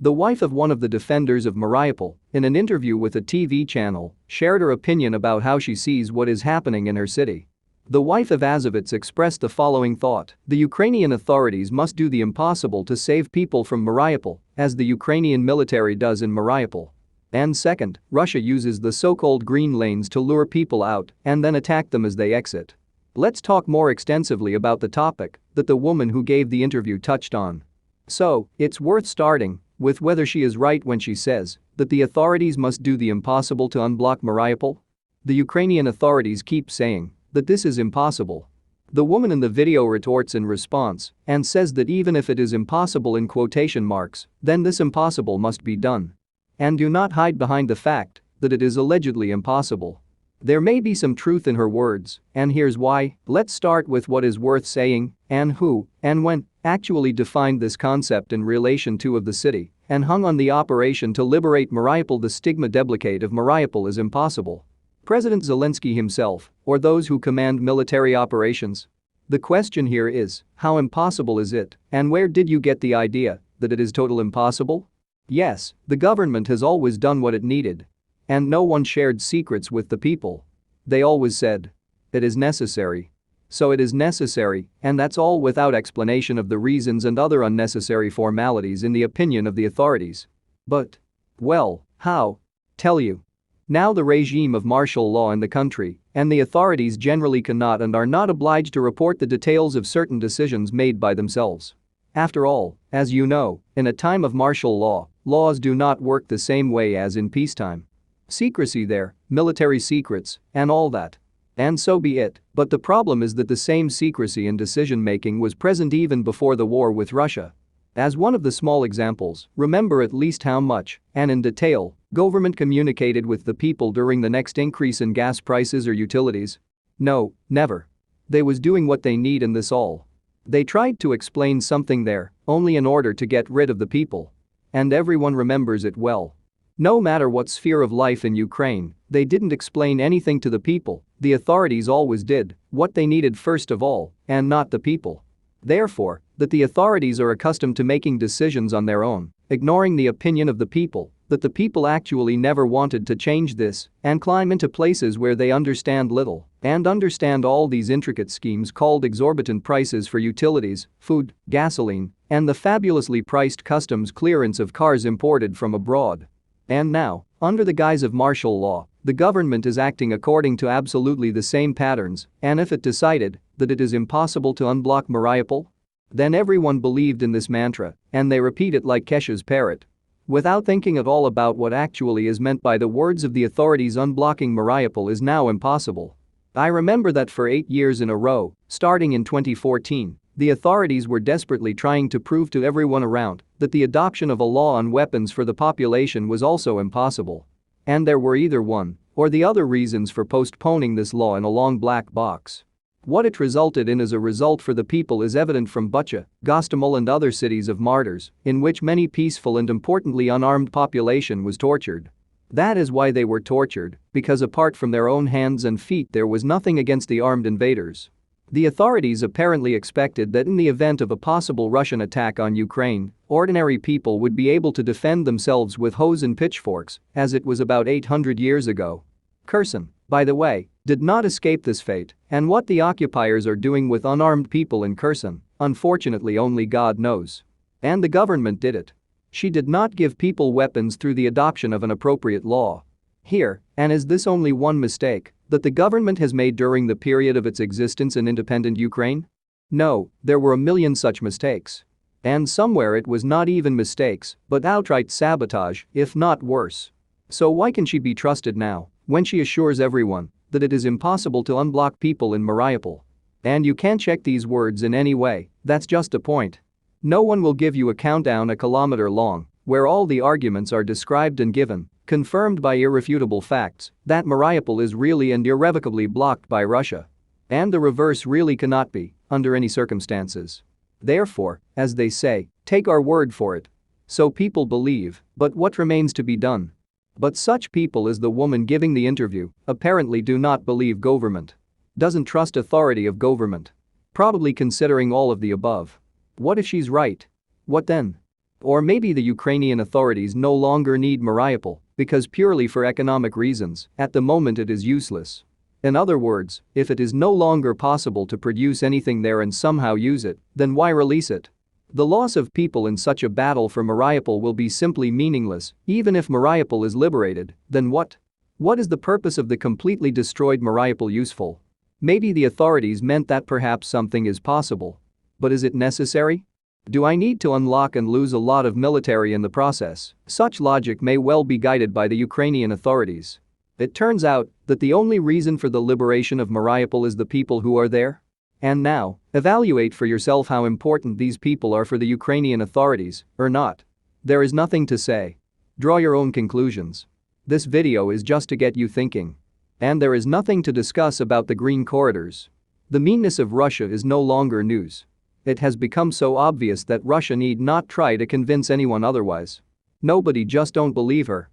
The wife of one of the defenders of Mariupol, in an interview with a TV channel, shared her opinion about how she sees what is happening in her city. The wife of Azovets expressed the following thought: "The Ukrainian authorities must do the impossible to save people from Mariupol, as the Ukrainian military does in Mariupol. And second, Russia uses the so-called green lanes to lure people out and then attack them as they exit." Let's talk more extensively about the topic that the woman who gave the interview touched on. So, it's worth starting with whether she is right when she says that the authorities must do the impossible to unblock Mariupol. The Ukrainian authorities keep saying that this is impossible. The woman in the video retorts in response and says that even if it is impossible in quotation marks, then this impossible must be done. And do not hide behind the fact that it is allegedly impossible. There may be some truth in her words, and here's why. Let's start with what is worth saying and who and when actually defined this concept in relation to of the city and hung on the operation to liberate Mariupol. The stigma duplicate of Mariupol is impossible. President Zelensky himself or those who command military operations? The question here is, how impossible is it, and where did you get the idea that it is total impossible? Yes, the government has always done what it needed. And no one shared secrets with the people. They always said, it is necessary. So it is necessary, and that's all, without explanation of the reasons and other unnecessary formalities in the opinion of the authorities. But, well, how? Tell you. Now the regime of martial law in the country, and the authorities generally cannot and are not obliged to report the details of certain decisions made by themselves. After all, as you know, in a time of martial law, laws do not work the same way as in peacetime. Secrecy there, military secrets, and all that. And so be it, but the problem is that the same secrecy in decision-making was present even before the war with Russia. As one of the small examples, remember at least how much, and in detail, government communicated with the people during the next increase in gas prices or utilities? No, never. They was doing what they need, and this all. They tried to explain something there, only in order to get rid of the people. And everyone remembers it well. No matter what sphere of life in Ukraine, they didn't explain anything to the people. The authorities always did what they needed first of all, and not the people. Therefore, that the authorities are accustomed to making decisions on their own, ignoring the opinion of the people, that the people actually never wanted to change this and climb into places where they understand little and understand all these intricate schemes called exorbitant prices for utilities, food, gasoline, and the fabulously priced customs clearance of cars imported from abroad. And now, under the guise of martial law, the government is acting according to absolutely the same patterns, and if it decided that it is impossible to unblock Mariupol, then everyone believed in this mantra, and they repeat it like Kesha's parrot. Without thinking at all about what actually is meant by the words of the authorities. Unblocking Mariupol is now impossible. I remember that for 8 years in a row, starting in 2014, the authorities were desperately trying to prove to everyone around that the adoption of a law on weapons for the population was also impossible. And there were either one or the other reasons for postponing this law in a long black box. What it resulted in as a result for the people is evident from Bucha, Gostomel and other cities of martyrs, in which many peaceful and importantly unarmed population was tortured. That is why they were tortured, because apart from their own hands and feet there was nothing against the armed invaders. The authorities apparently expected that in the event of a possible Russian attack on Ukraine, ordinary people would be able to defend themselves with hoes and pitchforks, as it was about 800 years ago. Kherson, by the way, did not escape this fate, and what the occupiers are doing with unarmed people in Kherson, unfortunately only God knows. And the government did it. She did not give people weapons through the adoption of an appropriate law. Here, and is this only one mistake that the government has made during the period of its existence in independent Ukraine? No, there were a million such mistakes. And somewhere it was not even mistakes, but outright sabotage, if not worse. So why can she be trusted now, when she assures everyone that it is impossible to unblock people in Mariupol? And you can't check these words in any way, that's just the point. No one will give you a countdown a kilometer long, where all the arguments are described and given, confirmed by irrefutable facts, that Mariupol is really and irrevocably blocked by Russia. And the reverse really cannot be, under any circumstances. Therefore, as they say, take our word for it. So people believe, but what remains to be done? But such people as the woman giving the interview apparently do not believe government. Doesn't trust authority of government. Probably considering all of the above. What if she's right? What then? Or maybe the Ukrainian authorities no longer need Mariupol because purely for economic reasons, at the moment it is useless. In other words, if it is no longer possible to produce anything there and somehow use it, then why release it? The loss of people in such a battle for Mariupol will be simply meaningless. Even if Mariupol is liberated, then what? What is the purpose of the completely destroyed Mariupol useful? Maybe the authorities meant that perhaps something is possible. But is it necessary? Do I need to unlock and lose a lot of military in the process? Such logic may well be guided by the Ukrainian authorities. It turns out that the only reason for the liberation of Mariupol is the people who are there. And now, evaluate for yourself how important these people are for the Ukrainian authorities, or not. There is nothing to say. Draw your own conclusions. This video is just to get you thinking. And there is nothing to discuss about the green corridors. The meanness of Russia is no longer news. It has become so obvious that Russia need not try to convince anyone otherwise. Nobody just don't believe her.